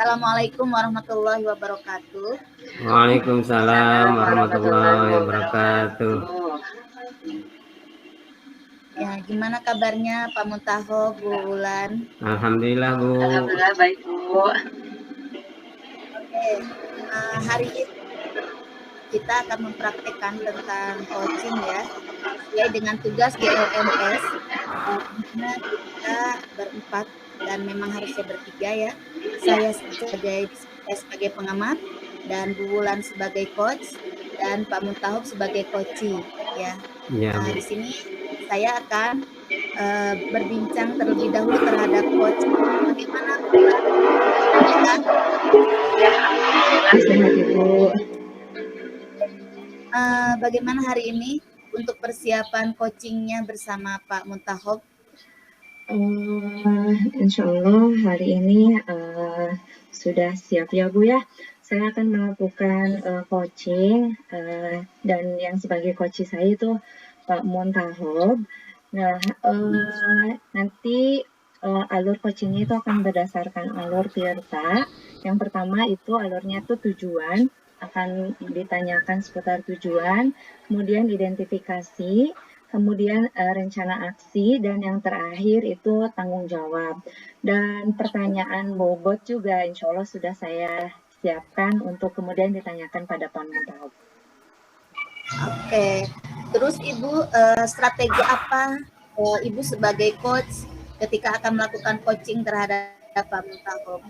Assalamualaikum warahmatullahi wabarakatuh. Waalaikumsalam warahmatullahi wabarakatuh. Ya, gimana kabarnya Pak Muntahob, Bu Wulan? Alhamdulillah, Bu. Alhamdulillah baik, Bu. Oke, hari ini kita akan mempraktekkan tentang coaching ya, sesuai dengan tugas GLMS. Dimana kita berempat dan memang harusnya bertiga ya. Saya sebagai pengamat dan Bu Wulan sebagai coach dan Pak Muntahob sebagai coachee ya. Iya, Bu. Di sini saya akan berbincang terlebih dahulu terhadap coach. Bagaimana Bu Wulan? Ya, alhamdulillah sehat, Ibu. Bagaimana hari ini untuk persiapan coachingnya bersama Pak Muntahob? Insya Allah hari ini sudah siap ya, Bu ya. Saya akan melakukan coaching dan yang sebagai coach saya itu Pak Muntahob. Nah, nanti alur coachingnya itu akan berdasarkan alur Tirta. Yang pertama itu alurnya tuh tujuan, akan ditanyakan seputar tujuan, kemudian identifikasi, kemudian rencana aksi, dan yang terakhir itu tanggung jawab. Dan pertanyaan bobot juga insya Allah sudah saya siapkan untuk kemudian ditanyakan pada Pak Muntahob. Oke, terus Ibu strategi apa Ibu sebagai coach ketika akan melakukan coaching terhadap Pak Muntahob?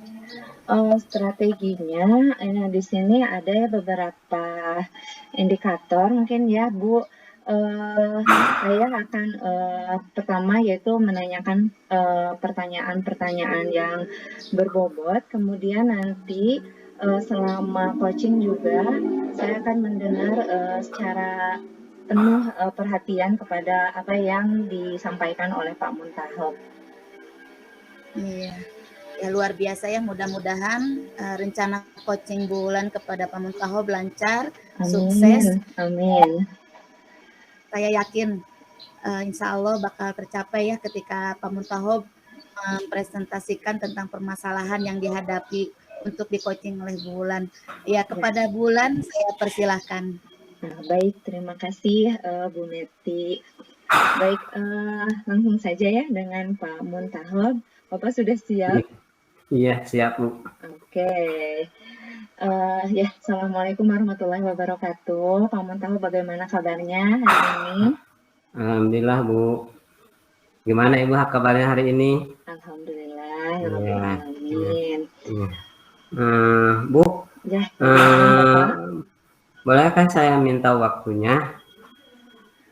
Strateginya di sini ada beberapa indikator mungkin ya, Bu. Saya akan pertama yaitu menanyakan pertanyaan-pertanyaan yang berbobot, kemudian nanti selama coaching juga saya akan mendengar secara penuh perhatian kepada apa yang disampaikan oleh Pak Muntahob. Iya, ya luar biasa ya. Mudah-mudahan rencana coaching Bu Wulan kepada Pak Muntahob lancar, sukses. Amin. Saya yakin insya Allah bakal tercapai ya ketika Pak Muntahob mempresentasikan tentang permasalahan yang dihadapi untuk di coaching oleh Bu Wulan. Ya, kepada Bu Wulan saya persilahkan. Baik, terima kasih Bu Neti. Baik, langsung saja ya dengan Pak Muntahob. Bapak sudah siap? Iya, siap, Bu. Oke. Ya, Assalamualaikum warahmatullahi wabarakatuh. Pak Muntahob, bagaimana kabarnya hari ini? Alhamdulillah, Bu. Gimana Ibu kabarnya hari ini? Alhamdulillah, Amin. Bu, ya, bolehkah saya minta waktunya?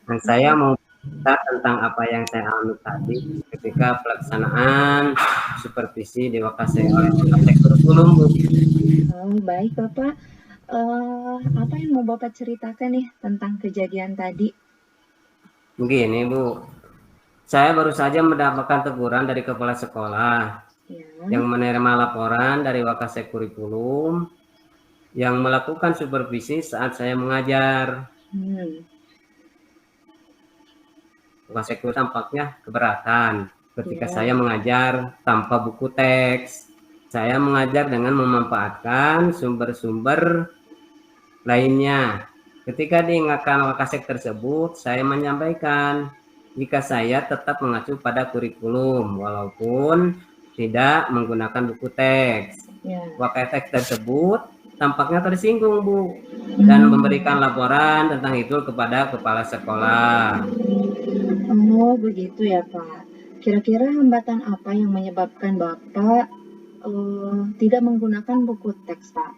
Dan saya mau cerita tentang apa yang saya alami tadi ketika pelaksanaan supervisi di Wakasek oleh Wakasek Kurikulum, Bu. Baik, Bapak. Apa yang mau Bapak ceritakan nih tentang kejadian tadi? Begini, Bu. Saya baru saja mendapatkan teguran dari kepala sekolah yang menerima laporan dari Wakasek Kurikulum yang melakukan supervisi saat saya mengajar. Wakasek Kurikulum tampaknya keberatan ketika saya mengajar tanpa buku teks. Saya mengajar dengan memanfaatkan sumber-sumber lainnya. Ketika diingatkan Wakasek tersebut, saya menyampaikan jika saya tetap mengacu pada kurikulum walaupun tidak menggunakan buku teks. Wakasek tersebut tampaknya tersinggung, Bu, dan memberikan laporan tentang itu kepada kepala sekolah. Oh, begitu ya, Pak. Kira-kira hambatan apa yang menyebabkan Bapak tidak menggunakan buku teks, Pak?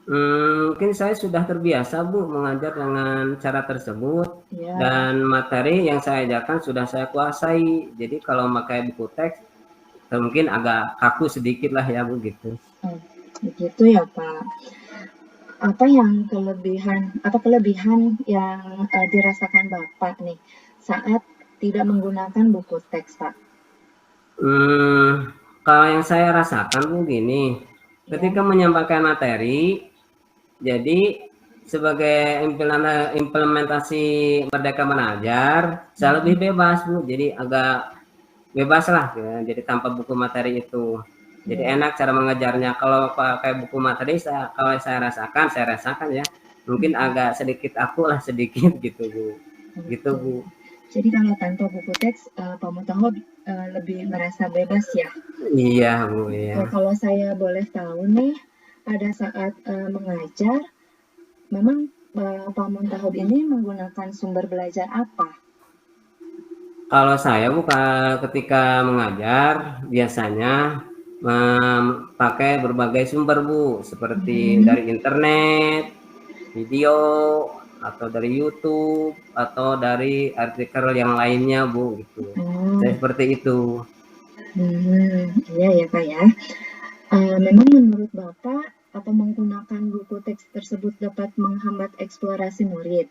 Mungkin saya sudah terbiasa, Bu, mengajar dengan cara tersebut. Dan materi yang saya ajarkan sudah saya kuasai. Jadi kalau pakai buku teks mungkin agak kaku sedikit lah ya, Bu, gitu. Begitu ya, Pak. Apa kelebihan yang dirasakan Bapak nih saat tidak menggunakan buku teks, Pak? Kalau yang saya rasakan begini, ketika menyampaikan materi, jadi sebagai implementasi Merdeka Mengajar, saya lebih bebas, Bu. Jadi agak bebas lah, ya. Jadi tanpa buku materi itu. Jadi Iya. enak cara mengajarnya. Kalau pakai buku materi, kalau saya rasakan ya, mungkin agak sedikit akulah sedikit gitu Bu. Gitu Oke. Bu. Jadi kalau tanpa buku teks, Pak Mutahod lebih merasa bebas ya? Iya Bu Oke, ya. kalau saya boleh tahu nih, pada saat mengajar, memang Pak Mutahod ini menggunakan sumber belajar apa? Kalau saya ketika mengajar biasanya pakai berbagai sumber Bu, seperti Hmm. dari internet, video, atau dari YouTube, atau dari artikel yang lainnya Bu gitu. Oh, Saya seperti itu. iya ya Kak ya. Memang menurut Bapak, apa menggunakan buku teks tersebut dapat menghambat eksplorasi murid?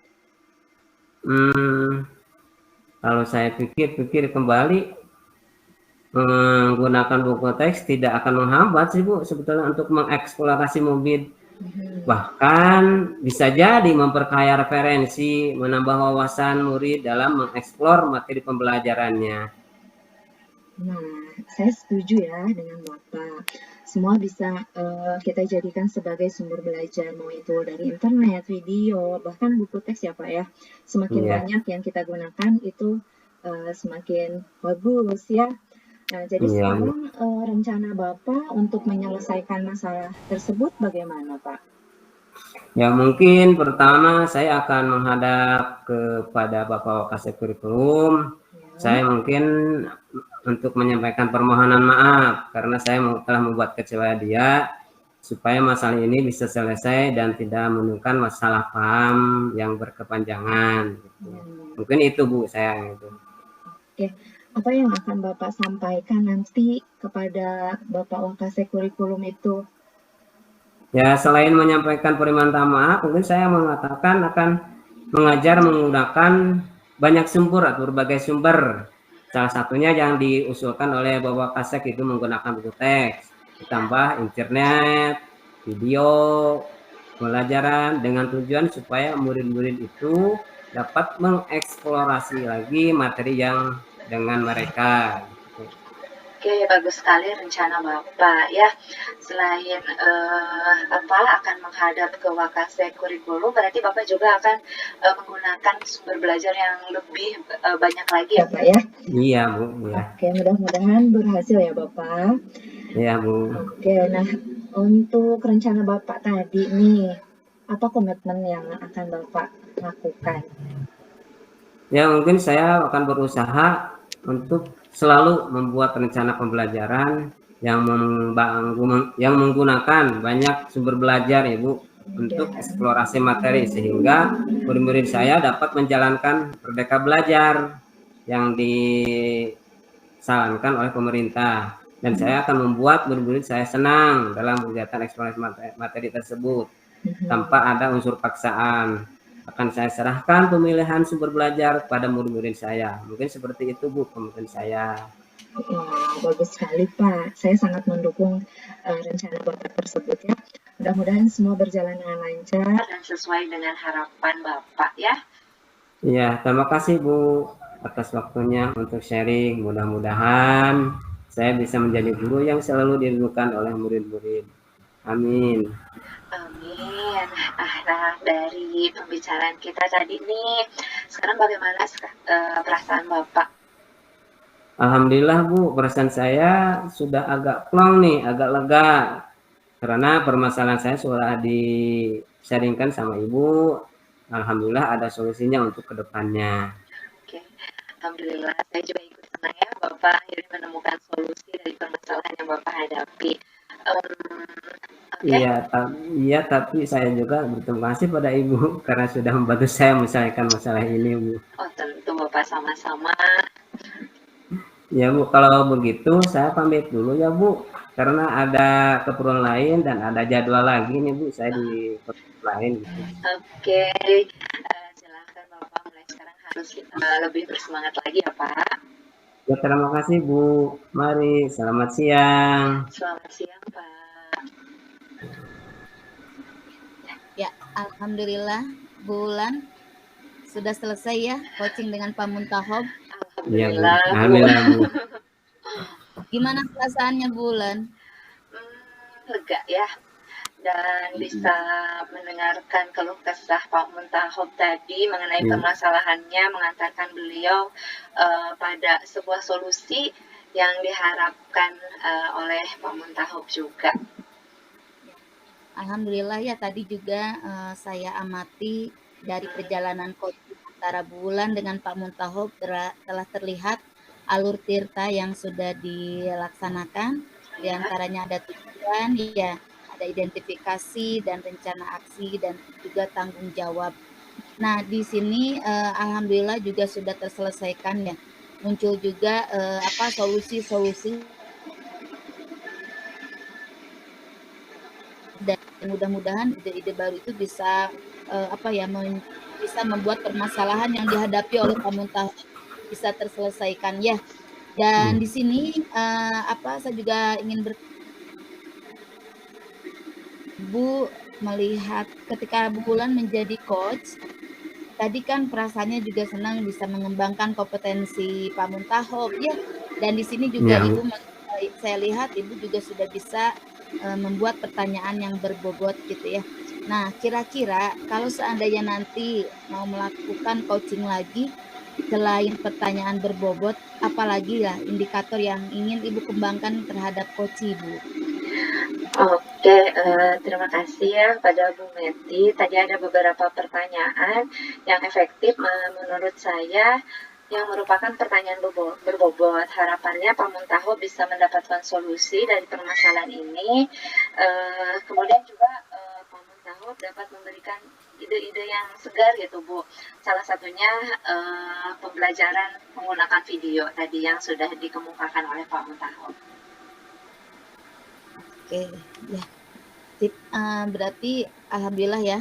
Hmm, kalau saya pikir-pikir kembali, menggunakan buku teks tidak akan menghambat sih Bu sebetulnya untuk mengeksplorasi murid. Bahkan bisa jadi memperkaya referensi, menambah wawasan murid dalam mengeksplor materi pembelajarannya. Nah, saya setuju ya dengan Bapak. Semua bisa kita jadikan sebagai sumber belajar, mau itu dari internet, video, bahkan buku teks ya Pak ya. Semakin Iya, banyak yang kita gunakan itu semakin bagus ya. Nah, jadi iya Bu. sekarang rencana Bapak untuk menyelesaikan masalah tersebut bagaimana Pak? Ya mungkin pertama saya akan menghadap kepada Bapak Wakasek Kurikulum. Ya. Saya mungkin untuk menyampaikan permohonan maaf karena saya telah membuat kecewa dia supaya masalah ini bisa selesai dan tidak menimbulkan masalah paham yang berkepanjangan. Gitu. Mungkin itu Bu saya gitu. Oke, apa yang akan Bapak sampaikan nanti kepada Bapak Wakasek Kurikulum itu? Ya selain menyampaikan permintaan maaf, mungkin saya mengatakan akan mengajar menggunakan banyak sumber atau berbagai sumber. Salah satunya yang diusulkan oleh Bapak Kasek itu menggunakan buku teks, ditambah internet, video, pembelajaran dengan tujuan supaya murid-murid itu dapat mengeksplorasi lagi materi yang dengan mereka. Oke, bagus sekali rencana Bapak ya. Selain akan menghadap ke Wakasek Kurikulum, berarti Bapak juga akan menggunakan sumber belajar yang lebih banyak lagi ya Pak ya? Iya Bu, ya. Oke, mudah-mudahan berhasil ya Bapak. Iya Bu. Oke, nah untuk rencana Bapak tadi nih, apa komitmen yang akan Bapak lakukan? Ya mungkin saya akan berusaha untuk selalu membuat rencana pembelajaran yang menggunakan banyak sumber belajar Ibu untuk eksplorasi materi sehingga murid-murid saya dapat menjalankan Merdeka Belajar yang disarankan oleh pemerintah, dan saya akan membuat murid-murid saya senang dalam kegiatan eksplorasi materi tersebut tanpa ada unsur paksaan. Akan saya serahkan pemilihan sumber belajar pada murid-murid saya. Mungkin seperti itu Bu komitmen saya. Wah, bagus sekali Pak. Saya sangat mendukung rencana Bapak tersebut ya. Mudah-mudahan semua berjalan dengan lancar dan sesuai dengan harapan Bapak ya. Iya, terima kasih Bu atas waktunya untuk sharing. Mudah-mudahan saya bisa menjadi guru yang selalu dirindukan oleh murid-murid. Amin. Amin. Nah, dari pembicaraan kita tadi nih, sekarang bagaimana perasaan Bapak? Alhamdulillah Bu, perasaan saya sudah agak plong nih, agak lega. Karena permasalahan saya sudah di-sharingkan sama Ibu. Alhamdulillah ada solusinya untuk kedepannya. Oke, Alhamdulillah saya juga ikut senang ya Bapak akhirnya menemukan solusi dari permasalahan yang Bapak hadapi. Iya, tapi saya juga berterima kasih pada Ibu karena sudah membantu saya menyelesaikan masalah ini, Bu. Oh, tentu Bapak sama-sama. Ya, Bu, kalau begitu saya pamit dulu ya, Bu. Karena ada keperluan lain dan ada jadwal lagi nih, Bu. Saya di tempat lain gitu. Oke, silahkan Bapak mulai sekarang harus lebih bersemangat lagi ya, Pak. Ya, terima kasih, Bu. Mari, selamat siang. Selamat siang, Pak. Ya, alhamdulillah Bulan sudah selesai ya coaching dengan Pak Muntahob. Iya, Bu. Alhamdulillah, Bu. Alhamdulillah, Bu. Gimana perasaannya Bulan? lega ya, dan bisa mendengarkan keluh kesah Pak Muntahob tadi mengenai permasalahannya, mengantarkan beliau pada sebuah solusi yang diharapkan oleh Pak Muntahob juga. Alhamdulillah ya, tadi juga saya amati dari perjalanan coaching antara Bu Wulan dengan Pak Muntahob telah terlihat alur tirta yang sudah dilaksanakan. Di antaranya ada tujuan, ya, ada identifikasi dan rencana aksi dan juga tanggung jawab. Nah, di sini alhamdulillah juga sudah terselesaikan ya. Muncul juga solusi-solusi, dan mudah-mudahan ide-ide baru itu bisa bisa membuat permasalahan yang dihadapi oleh Pak Muntahob bisa terselesaikan ya. Dan di sini saya juga ingin Bu melihat ketika Bu Wulan menjadi coach, tadi kan perasaannya juga senang bisa mengembangkan kompetensi Pak Muntahob ya. Dan di sini juga Ibu, saya lihat Ibu juga sudah bisa membuat pertanyaan yang berbobot gitu ya. Nah, kira-kira kalau seandainya nanti mau melakukan coaching lagi, selain pertanyaan berbobot, apalagi lah indikator yang ingin Ibu kembangkan terhadap coach Ibu? Oke, terima kasih ya pada Bu Meti. Tadi ada beberapa pertanyaan yang efektif menurut saya, yang merupakan pertanyaan berbobot. Harapannya Pak Muntahob bisa mendapatkan solusi dari permasalahan ini. Kemudian juga Pak Muntahob dapat memberikan ide-ide yang segar gitu Bu. Salah satunya pembelajaran menggunakan video tadi yang sudah dikemukakan oleh Pak Muntahob. Oke, ya. Berarti alhamdulillah ya,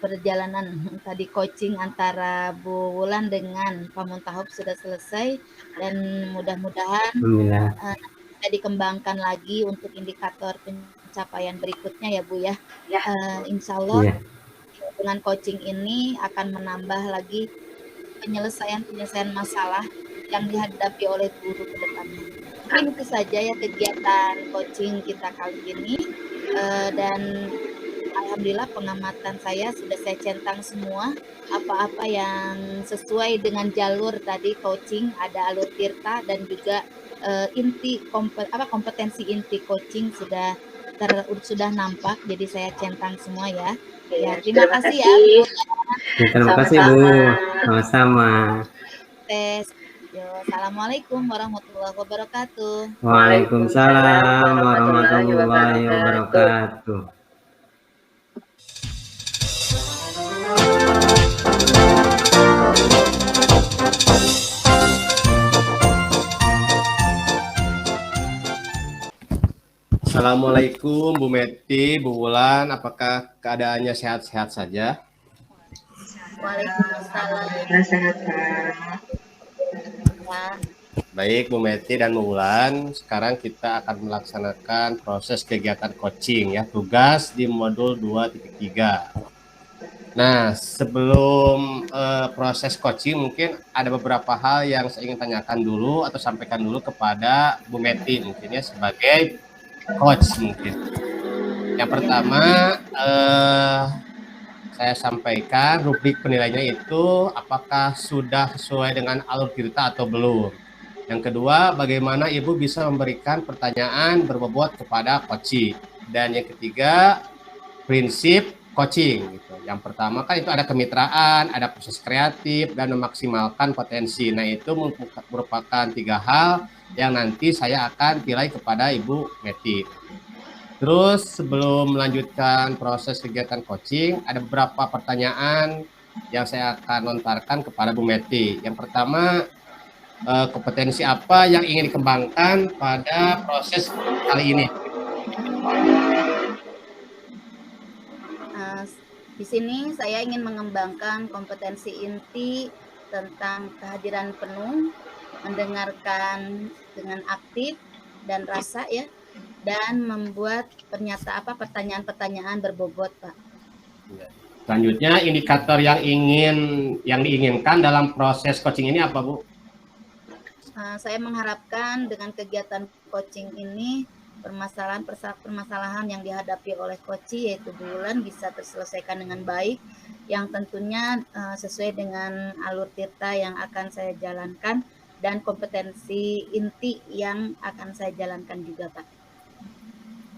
perjalanan tadi coaching antara Bu Wulan dengan Pak Muntahob sudah selesai, dan mudah-mudahan bisa dikembangkan lagi untuk indikator pencapaian berikutnya ya Bu ya. Insya Allah dengan coaching ini akan menambah lagi penyelesaian masalah yang dihadapi oleh guru ke depannya. Mungkin itu saja ya kegiatan coaching kita kali ini, dan alhamdulillah pengamatan saya sudah saya centang semua apa-apa yang sesuai dengan jalur tadi coaching, ada alur tirta dan juga kompetensi inti coaching sudah nampak, jadi saya centang semua ya. Ya, terima kasih ya Bu. Terima kasih Bu, sama-sama. Assalamualaikum warahmatullahi wabarakatuh. Waalaikumsalam warahmatullahi wabarakatuh. Assalamualaikum Bu Meti, Bu Wulan, apakah keadaannya sehat-sehat saja? Waalaikumsalam. Sehat Pak. Baik Bu Meti dan Bu Wulan, sekarang kita akan melaksanakan proses kegiatan coaching ya, tugas di modul 2.3. Nah, sebelum proses coaching mungkin ada beberapa hal yang saya ingin tanyakan dulu atau sampaikan dulu kepada Bu Meti mungkin ya sebagai coach mungkin. Yang pertama saya sampaikan rubrik penilaiannya itu apakah sudah sesuai dengan alur tirta atau belum. Yang kedua, bagaimana Ibu bisa memberikan pertanyaan berbobot kepada coaching. Dan yang ketiga, prinsip coaching. Gitu. Yang pertama kan itu ada kemitraan, ada proses kreatif, dan memaksimalkan potensi. Nah itu merupakan 3 hal yang nanti saya akan nilai kepada Ibu Meti. Terus sebelum melanjutkan proses kegiatan coaching, ada beberapa pertanyaan yang saya akan lontarkan kepada Bu Meti. Yang pertama, kompetensi apa yang ingin dikembangkan pada proses kali ini? Di sini saya ingin mengembangkan kompetensi inti tentang kehadiran penuh, mendengarkan dengan aktif dan rasa ya, dan membuat pertanyaan-pertanyaan berbobot, Pak. Selanjutnya, indikator yang diinginkan dalam proses coaching ini apa, Bu? Saya mengharapkan dengan kegiatan coaching ini permasalahan yang dihadapi oleh Koci yaitu bulan bisa terselesaikan dengan baik, yang tentunya sesuai dengan alur tirta yang akan saya jalankan dan kompetensi inti yang akan saya jalankan juga, Pak.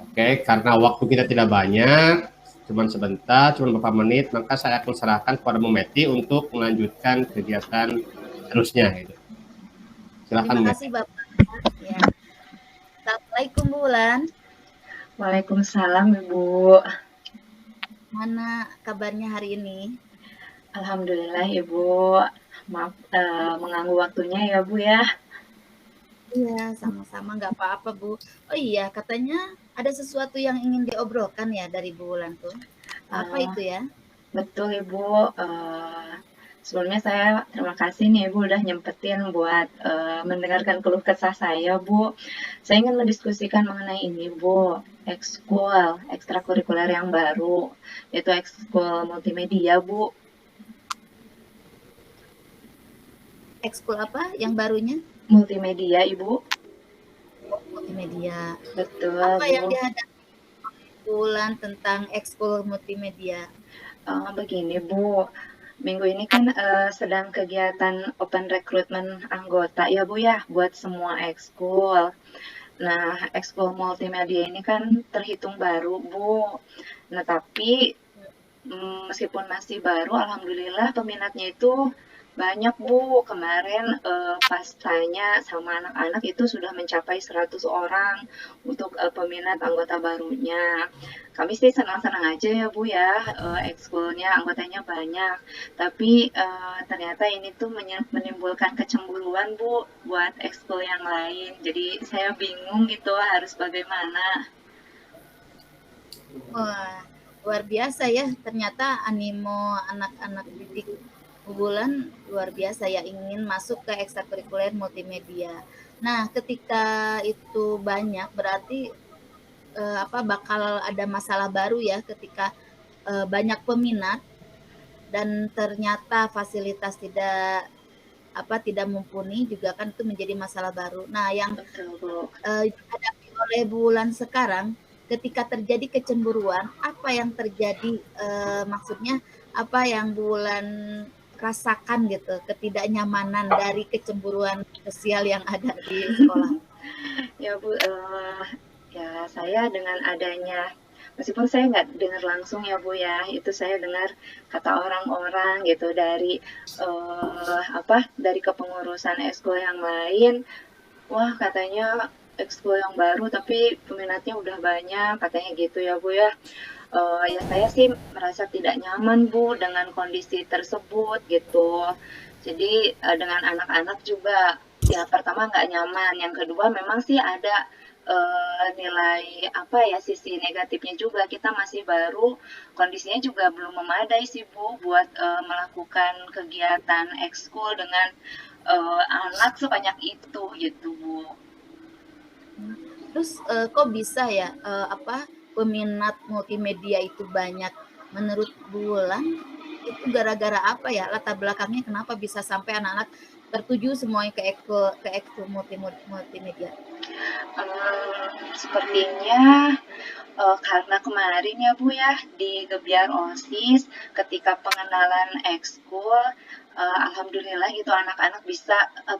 Oke, karena waktu kita tidak banyak, cuman sebentar, cuman beberapa menit, maka saya akan serahkan kepada Bu Meti untuk melanjutkan kegiatan terusnya. Gitu. Silakan, Terima Bu kasih, Meti. Bapak. Ya. Assalamualaikum, Bulan. Waalaikumsalam Ibu. Mana kabarnya hari ini? Alhamdulillah Ibu. Maaf mengganggu waktunya ya Bu ya. Iya, sama-sama, nggak apa-apa, Bu. Oh iya, katanya ada sesuatu yang ingin diobrolkan ya dari Bu Wulan tuh. Apa Eh, itu ya? Betul Ibu. Sebelumnya saya terima kasih nih Ibu udah nyempetin buat mendengarkan keluh kesah saya Bu. Saya ingin mendiskusikan mengenai ini Bu, ekskul ekstrakurikuler yang baru, yaitu ekskul multimedia Bu. Ekskul apa yang barunya? Multimedia Ibu. Multimedia. Betul Apa Bu. yang dihadapi Bu Wulan tentang ekskul multimedia? Begini Bu, minggu ini kan sedang kegiatan open recruitment anggota ya Bu ya, buat semua ekskul. Nah, ekskul multimedia ini kan terhitung baru Bu. Nah, tapi meskipun masih baru, alhamdulillah peminatnya itu banyak Bu. Kemarin pas tanya sama anak-anak itu sudah mencapai 100 orang untuk peminat anggota barunya. Kami sih senang-senang aja ya Bu ya, ekskulnya anggotanya banyak. Tapi ternyata ini tuh menimbulkan kecemburuan Bu buat ekskul yang lain. Jadi saya bingung gitu harus bagaimana. Wah, luar biasa ya. Ternyata animo anak-anak didik Bu Wulan luar biasa ya, ingin masuk ke ekstrakurikuler multimedia. Nah, ketika itu banyak berarti bakal ada masalah baru ya ketika banyak peminat dan ternyata fasilitas tidak mumpuni juga kan itu menjadi masalah baru. Nah, yang Betul Bu. dihadapi oleh Bu Wulan sekarang ketika terjadi kecemburuan, apa yang terjadi maksudnya apa yang Bu Wulan rasakan gitu, ketidaknyamanan dari kecemburuan sosial yang ada di sekolah? Ya Bu, ya saya dengan adanya, meskipun saya nggak dengar langsung ya Bu ya, itu saya dengar kata orang-orang gitu dari dari kepengurusan ekskul yang lain, wah katanya ekskul yang baru tapi peminatnya udah banyak, katanya gitu ya Bu ya. Ya saya sih merasa tidak nyaman Bu dengan kondisi tersebut gitu. Jadi dengan anak-anak juga ya pertama nggak nyaman, yang kedua memang sih ada nilai sisi negatifnya juga, kita masih baru, kondisinya juga belum memadai sih Bu buat melakukan kegiatan ekskul dengan anak sebanyak itu gitu Bu. Terus kok bisa ya peminat multimedia itu banyak? Menurut Bu Wulan itu gara-gara apa ya? Latar belakangnya kenapa bisa sampai anak-anak tertuju semuanya ke ekskul multimedia? Sepertinya karena kemarin ya Bu ya di Gebiar OSIS ketika pengenalan ekskul, alhamdulillah gitu anak-anak bisa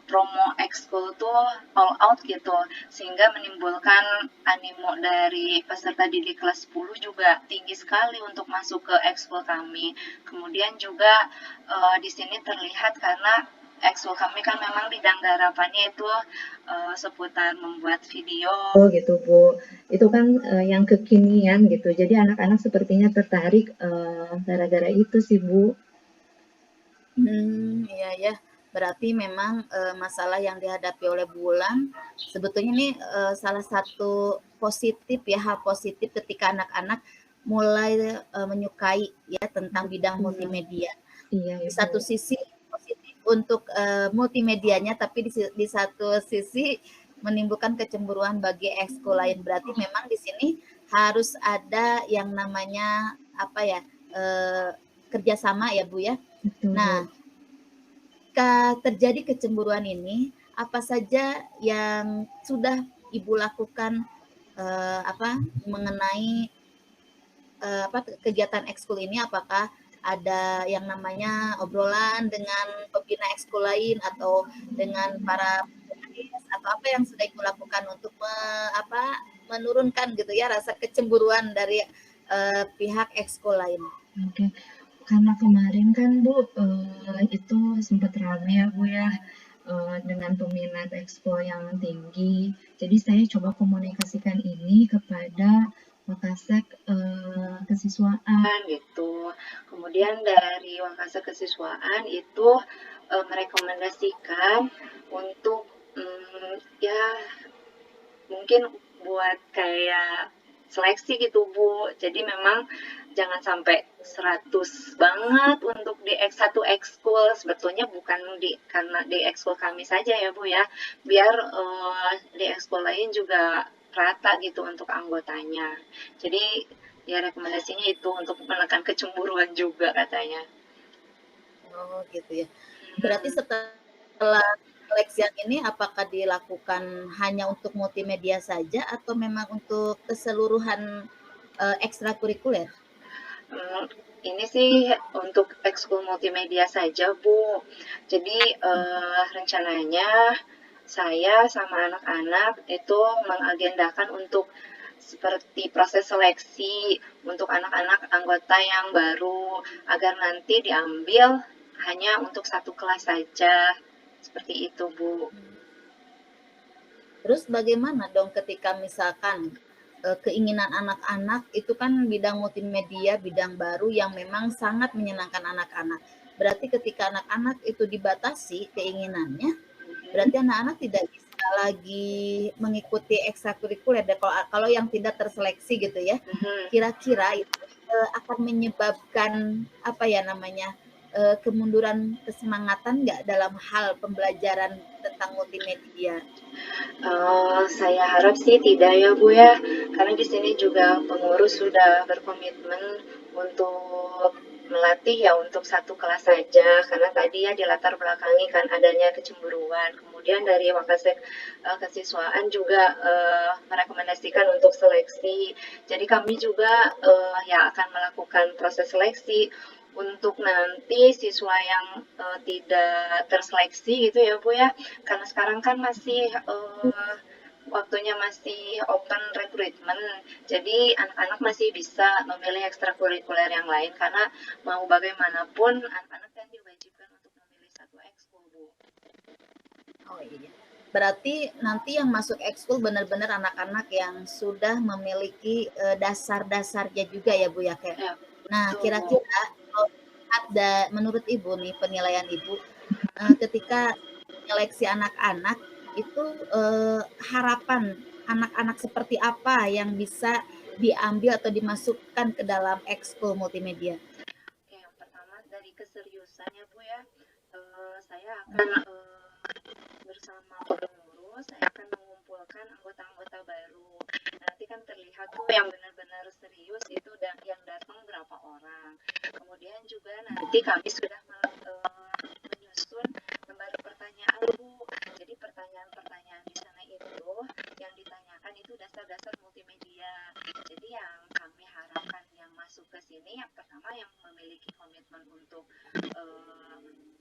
promo ekskul tuh all out gitu, sehingga menimbulkan animo dari peserta didik kelas 10 juga tinggi sekali untuk masuk ke ekskul kami. Kemudian juga di sini terlihat karena ekskul kami kan memang bidang garapannya itu seputar membuat video gitu Bu. Itu kan yang kekinian gitu. Jadi anak-anak sepertinya tertarik gara-gara itu sih Bu. Iya ya. Berarti memang masalah yang dihadapi oleh Bu Wulan sebetulnya ini salah satu positif ya, hal positif ketika anak-anak mulai menyukai ya tentang bidang multimedia. Iya Di Ibu. satu sisi positif untuk multimedianya, tapi di satu sisi menimbulkan kecemburuan bagi ekskul lain. Berarti memang di sini harus ada yang namanya kerjasama ya Bu ya. Betul, Nah, Bu. ketika terjadi kecemburuan ini, apa saja yang sudah Ibu lakukan mengenai kegiatan ekskul ini, apakah ada yang namanya obrolan dengan pembina ekskul lain atau dengan para PKS, atau apa yang sudah Ibu lakukan untuk menurunkan gitu ya rasa kecemburuan dari pihak ekskul lain. Oke, karena kemarin kan Bu itu sempat ramai ya Bu ya dengan peminat ekskul yang tinggi. Jadi saya coba komunikasikan ini kepada Wakasek kesiswaan gitu. Kemudian dari Wakasek kesiswaan itu merekomendasikan untuk ya mungkin buat kayak seleksi gitu Bu. Jadi memang jangan sampai 100 banget untuk di satu ekskul. Sebetulnya bukan karena di ekskul kami saja ya Bu ya. Biar di ekskul lain juga rata gitu untuk anggotanya. Jadi ya rekomendasinya itu untuk menekan kecemburuan juga katanya. Oh gitu ya. Berarti setelah seleksi yang ini apakah dilakukan hanya untuk multimedia saja atau memang untuk keseluruhan ekstrakurikuler? Ini sih untuk ekskul multimedia saja Bu. Jadi rencananya saya sama anak-anak itu mengagendakan untuk seperti proses seleksi untuk anak-anak anggota yang baru agar nanti diambil hanya untuk satu kelas saja. Seperti itu Bu. Terus bagaimana dong ketika misalkan keinginan anak-anak itu kan bidang multimedia, bidang baru yang memang sangat menyenangkan anak-anak. Berarti ketika anak-anak itu dibatasi keinginannya, berarti anak-anak tidak bisa lagi mengikuti ekstrakurikuler. Kalau yang tidak terseleksi gitu ya, kira-kira itu akan menyebabkan kemunduran kesemangatan nggak dalam hal pembelajaran tentang multimedia? Saya harap sih tidak ya Bu ya, karena di sini juga pengurus sudah berkomitmen untuk melatih ya untuk satu kelas saja, karena tadi ya di latar belakangi kan adanya kecemburuan. Kemudian dari Wakasek kesiswaan juga merekomendasikan untuk seleksi. Jadi kami juga ya akan melakukan proses seleksi untuk nanti siswa yang tidak terseleksi gitu ya Bu ya, karena sekarang kan masih waktunya masih open recruitment, jadi anak-anak masih bisa memilih ekstrakurikuler yang lain karena mau bagaimanapun anak-anak kan diwajibkan untuk memilih satu ekskul Bu. Oh iya. Berarti nanti yang masuk ekskul benar-benar anak-anak yang sudah memiliki dasar-dasarnya juga ya Bu ya kayak. Ya, Nah, betul, Bu. kira-kira menurut Ibu nih penilaian Ibu ketika seleksi anak-anak itu harapan anak-anak seperti apa yang bisa diambil atau dimasukkan ke dalam ekskul multimedia? Oke, yang pertama dari keseriusan ya Bu ya, saya akan bersama pengurus, saya akan mengumpulkan anggota-anggota baru. Nanti kan terlihat tuh yang benar-benar serius itu dan yang datang berapa orang. Kemudian juga nanti kami sudah menyusun lembar pertanyaan Bu. Jadi pertanyaan-pertanyaan di sana itu yang ditanyakan itu dasar-dasar multimedia. Jadi yang kami harapkan yang masuk ke sini yang pertama yang memiliki komitmen untuk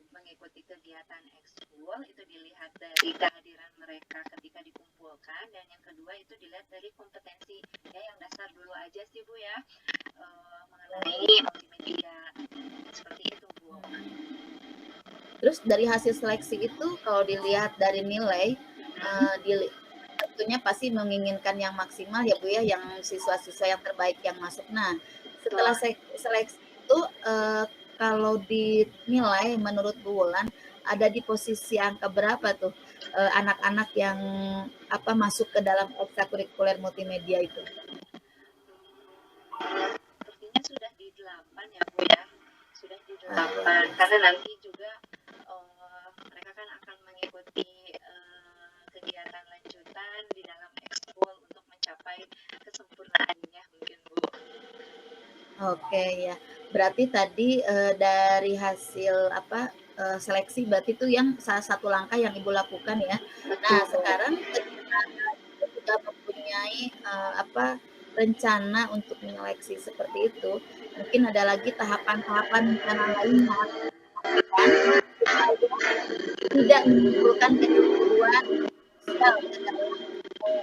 mengikuti kegiatan ekskul itu dilihat dari kehadiran mereka ketika dikumpulkan, dan yang kedua itu dilihat dari kompetensi ya yang dasar dulu aja sih Bu ya mengenai multimedia seperti itu Bu. Terus dari hasil seleksi itu kalau dilihat dari nilai tentunya pasti menginginkan yang maksimal ya Bu ya, yang siswa-siswa yang terbaik yang masuk. Nah, setelah seleksi itu kalau dinilai menurut Bu Wulan ada di posisi angka berapa tuh anak-anak yang masuk ke dalam ekstrakurikuler multimedia itu? Sepertinya sudah di 8 ya Bu ya, sudah di 8 karena nanti juga mereka kan akan mengikuti kegiatan lanjutan di dalam ekskul untuk mencapai kesempurnaannya mungkin Bu. Oke ya, berarti tadi dari hasil seleksi berarti itu yang salah satu langkah yang Ibu lakukan ya. Nah sekarang ketika sudah mempunyai ini rencana untuk menyeleksi seperti itu, mungkin ada lagi tahapan-tahapan rencana lainnya kan, supaya tidak menimbulkan kecemburuan sosial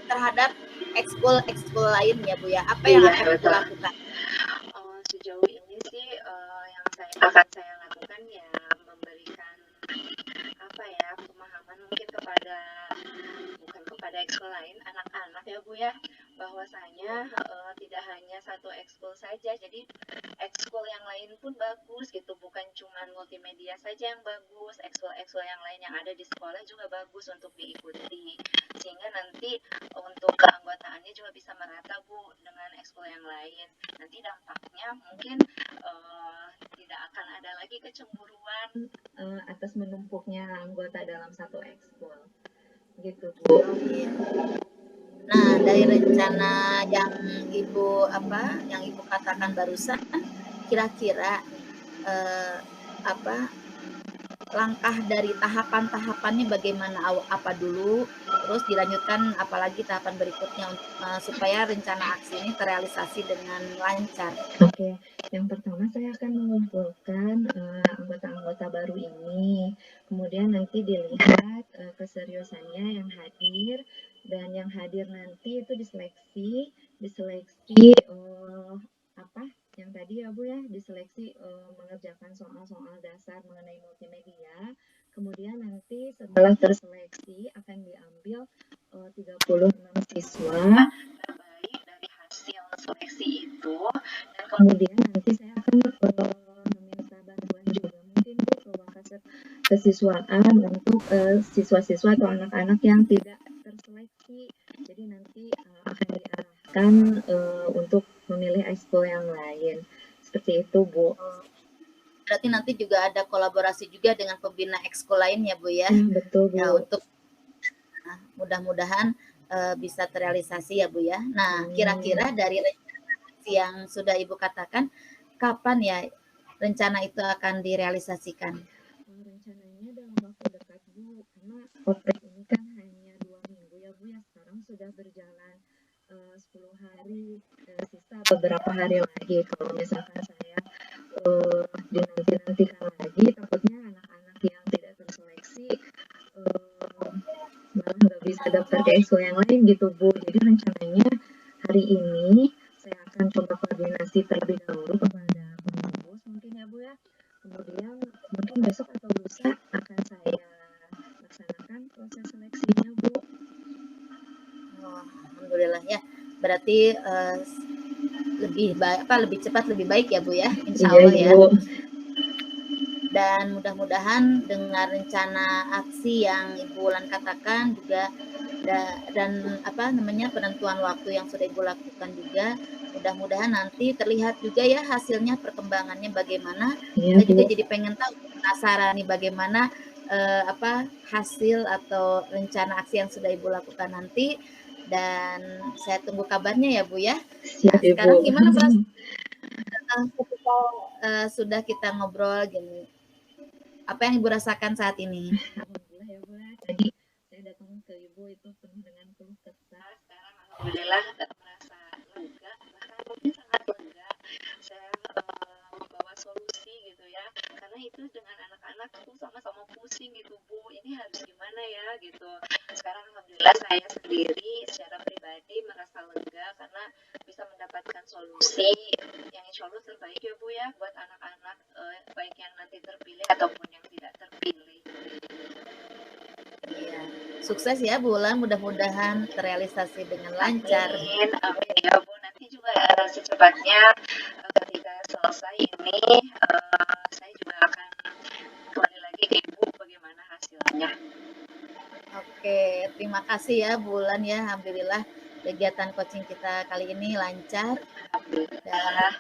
terhadap ekskul lain ya Bu ya. Apa yang Iya, akan Ibu betul. lakukan? Sejauh ini sih yang akan saya lakukan ya memberikan apa ya pemahaman mungkin bukan kepada ekskul lain, anak-anak ya Bu ya, bahwasanya tidak hanya satu ekskul saja, jadi ekskul yang lain pun bagus gitu, bukan cuma multimedia saja yang bagus, ekskul-ekskul yang lain yang ada di sekolah juga bagus untuk diikuti, sehingga nanti untuk keanggotaannya juga bisa merata Bu dengan ekskul yang lain. Nanti dampaknya mungkin tidak akan ada lagi kecemburuan atas menumpuknya anggota dalam satu ekskul gitu Bu. Nah, dari rencana yang Ibu katakan barusan, kira-kira langkah dari tahapan-tahapannya bagaimana, apa dulu, terus dilanjutkan apalagi tahapan berikutnya supaya rencana aksi ini terrealisasi dengan lancar. Oke, yang pertama saya akan mengumpulkan anggota-anggota baru ini, kemudian nanti dilihat keseriusannya yang hadir, dan yang hadir nanti itu diseleksi yang tadi ya Bu ya, diseleksi mengerjakan soal-soal dasar mengenai multimedia. Kemudian nanti setelah terseleksi akan diambil 36 siswa terbaik dari hasil seleksi itu, dan kemudian nanti saya akan meminta bantuan juga mungkin Bu ke Wakasek kesiswaan untuk siswa-siswa atau anak-anak yang tidak terseleksi. Jadi nanti akan diarahkan untuk memilih ekskul yang lain. Seperti itu Bu. Berarti nanti juga ada kolaborasi juga dengan pembina ekskul lain ya Bu ya. Betul Bu. Ya, untuk mudah-mudahan bisa terrealisasi ya Bu ya. Nah, kira-kira dari rencana yang sudah Ibu katakan, kapan ya rencana itu akan direalisasikan? Rencananya dalam waktu dekat Bu, karena outbreak ini kan hanya 2 minggu ya Bu ya, sekarang sudah berjalan 10 hari, sisa beberapa hari lagi. Kalau misalkan saya dinanti-nantikan lagi, takutnya anak-anak yang tidak terseleksi malah nggak bisa daftar ke ekskul yang lain gitu Bu. Jadi rencananya hari ini saya akan coba koordinasi terlebih dahulu kepada pengurus mungkin ya Bu ya. Kemudian mungkin besok atau lusa akan saya laksanakan proses seleksinya Bu. Alhamdulillah ya. Berarti lebih cepat lebih baik ya Bu ya, insya Allah ya. Dan mudah-mudahan dengan rencana aksi yang Ibu Wulan katakan juga dan penentuan waktu yang sudah Ibu lakukan juga, mudah-mudahan nanti terlihat juga ya hasilnya, perkembangannya bagaimana. Saya juga jadi pengen tahu, penasaran nih bagaimana hasil atau rencana aksi yang sudah Ibu lakukan nanti, dan saya tunggu kabarnya ya Bu ya. Nah, sekarang gimana perasaan ketika sudah kita ngobrol gini? Apa yang Ibu rasakan saat ini? Alhamdulillah ya Bu. Tadi saya datang ke Ibu itu penuh dengan keluh kesah. Sekarang alhamdulillah merasa lega, bahkan mungkin sangat lega. Saya membawa solusi gitu ya. Karena itu dengan anak-anak tuh sama-sama pusing gitu Bu. Ini harus gimana ya gitu. Sekarang alhamdulillah saya sendiri secara pribadi merasa lega karena bisa mendapatkan solusi yang insya Allah terbaik ya Bu ya buat anak-anak, baik yang nanti terpilih ataupun yang tidak terpilih. Iya, sukses ya Bu Wulan, mudah-mudahan terrealisasi dengan lancar. Amin ya Bu. Nanti juga secepatnya ketika selesai ini saya juga akan kembali lagi ke Ibu bagaimana hasilnya. Oke, terima kasih ya Bu Wulan ya. Alhamdulillah kegiatan coaching kita kali ini lancar. Dan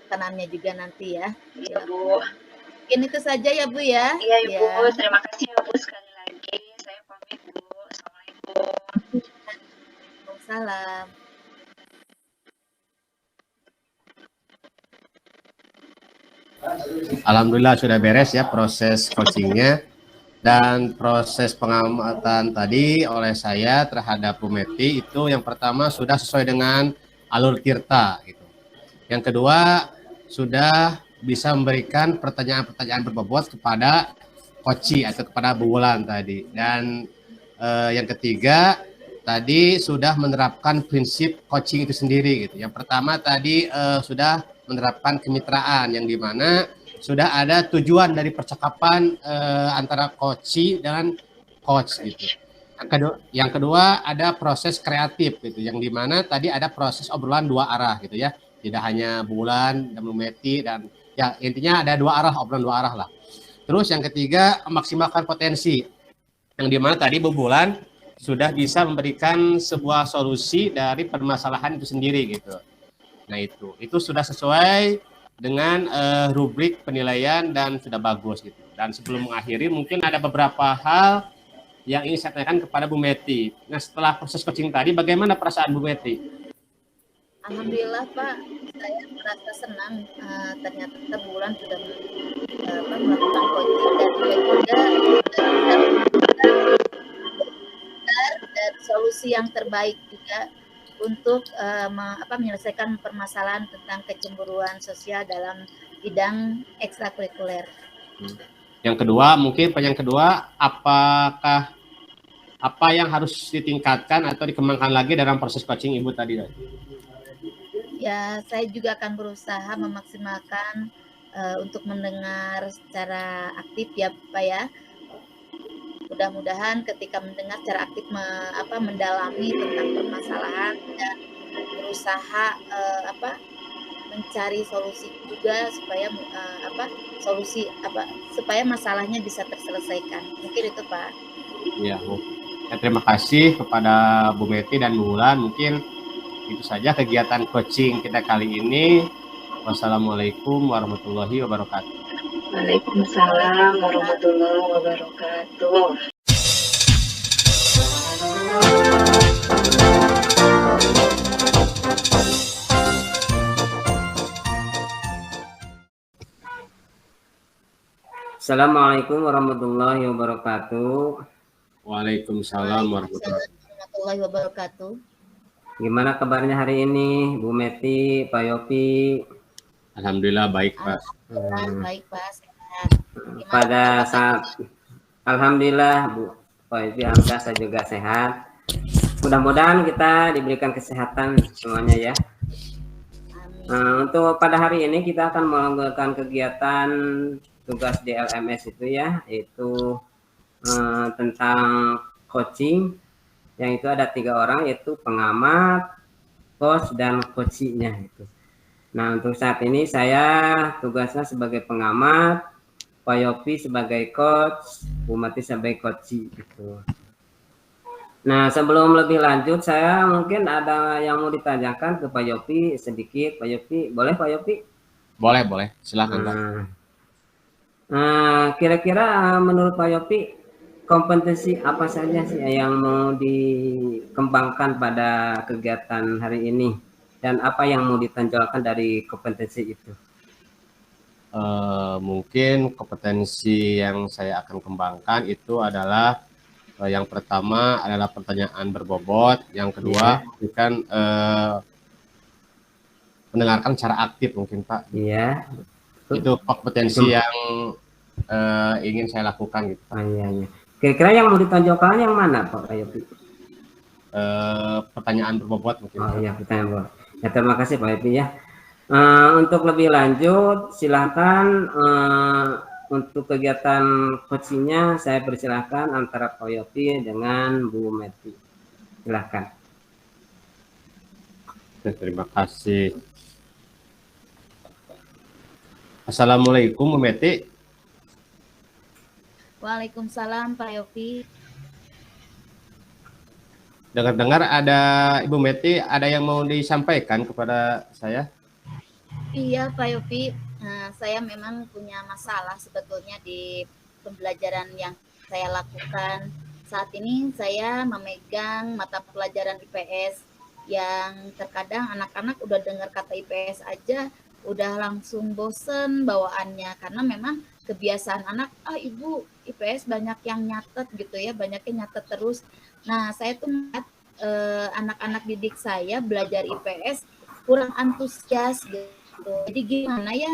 tenannya juga nanti ya. Iya Bu. Mungkin itu saja ya Bu ya. Iya Ibu, terima kasih ya Bu sekali lagi. Saya pamit Bu. Assalamualaikum. Waalaikumsalam. Alhamdulillah sudah beres ya proses coachingnya. Dan proses pengamatan tadi oleh saya terhadap Bu Meti itu yang pertama sudah sesuai dengan alur tirta gitu. Yang kedua sudah bisa memberikan pertanyaan-pertanyaan berbobot kepada Koci atau kepada Bu Wulan tadi. Dan yang ketiga tadi sudah menerapkan prinsip coaching itu sendiri gitu. Yang pertama tadi sudah menerapkan kemitraan yang dimana sudah ada tujuan dari percakapan antara coach dan coach gitu. Yang kedua ada proses kreatif gitu, yang dimana tadi ada proses obrolan dua arah gitu ya, tidak hanya Bulan dan Bu Meti dan ya intinya ada dua arah, obrolan dua arah lah. Terus yang ketiga memaksimalkan potensi, yang dimana tadi Bu Bulan sudah bisa memberikan sebuah solusi dari permasalahan itu sendiri gitu. Nah itu sudah sesuai dengan rubrik penilaian dan sudah bagus gitu. Dan sebelum mengakhiri mungkin ada beberapa hal yang ingin saya tanyakan kepada Bu Meti. Nah setelah proses coaching tadi bagaimana perasaan Bu Meti? Alhamdulillah Pak, saya merasa senang ternyata Bulan sudah melakukan coaching dan juga dan solusi yang terbaik juga untuk menyelesaikan permasalahan tentang kecemburuan sosial dalam bidang ekstrakurikuler. Yang kedua, mungkin yang kedua, apakah apa yang harus ditingkatkan atau dikembangkan lagi dalam proses coaching Ibu tadi? Ya, saya juga akan berusaha memaksimalkan untuk mendengar secara aktif ya Pak ya. Mudah-mudahan ketika mendengar secara aktif mendalami tentang permasalahan dan berusaha mencari solusi juga supaya supaya masalahnya bisa terselesaikan. Mungkin itu Pak. Ya, terima kasih kepada Bu Meti dan Bu Wulan. Mungkin itu saja kegiatan coaching kita kali ini. Wassalamualaikum warahmatullahi wabarakatuh. Waalaikumsalam warahmatullahi wabarakatuh. Assalamualaikum warahmatullahi wabarakatuh. Waalaikumsalam warahmatullahi wabarakatuh. Gimana kabarnya hari ini, Bu Meti, Pak Yopi? Alhamdulillah baik Pak. Baik Pak, sehat. Pada saat Alhamdulillah Bu Pak Yopi, alhamdulillah saya juga sehat. Mudah-mudahan kita diberikan kesehatan semuanya ya. Untuk pada hari ini kita akan melakukan kegiatan tugas di LMS itu ya, yaitu tentang coaching, yang itu ada 3 orang, yaitu pengamat, coach, dan coachingnya itu. Nah untuk saat ini saya tugasnya sebagai pengamat, Pak Yopi sebagai coach, Bu Mati sebagai coaching gitu. Nah sebelum lebih lanjut saya mungkin ada yang mau ditanyakan ke Pak Yopi sedikit. Pak Yopi, boleh Pak Yopi? Boleh, silakan Pak. Kira-kira menurut Pak Yopi kompetensi apa saja sih yang mau dikembangkan pada kegiatan hari ini, dan apa yang mau ditonjolkan dari kompetensi itu? Mungkin kompetensi yang saya akan kembangkan itu adalah yang pertama adalah pertanyaan berbobot, yang kedua bukan mendengarkan secara aktif mungkin Pak. Iya. Itu kompetensi yang ingin saya lakukan gitu. Iya. Kira-kira yang mau ditonjolkan yang mana Pak Yopi? Pertanyaan berbobot mungkin. Oh iya, pertanyaan berbobot. Ya terima kasih Pak Yopi ya. Untuk lebih lanjut silakan untuk kegiatan coachingnya saya persilahkan antara Pak Yopi dengan Bu Meti. Silakan. Terima kasih. Assalamualaikum Bu Meti. Waalaikumsalam Pak Yopi. Dengar-dengar ada Ibu Meti ada yang mau disampaikan kepada saya? Iya Pak Yopi, saya memang punya masalah sebetulnya di pembelajaran yang saya lakukan. Saat ini saya memegang mata pelajaran IPS yang terkadang anak-anak udah dengar kata IPS aja udah langsung bosen bawaannya, karena memang kebiasaan anak, ibu IPS banyak yang nyatet gitu ya, banyak yang nyatet terus. Nah, saya tuh melihat anak-anak didik saya belajar IPS kurang antusias gitu. Jadi gimana ya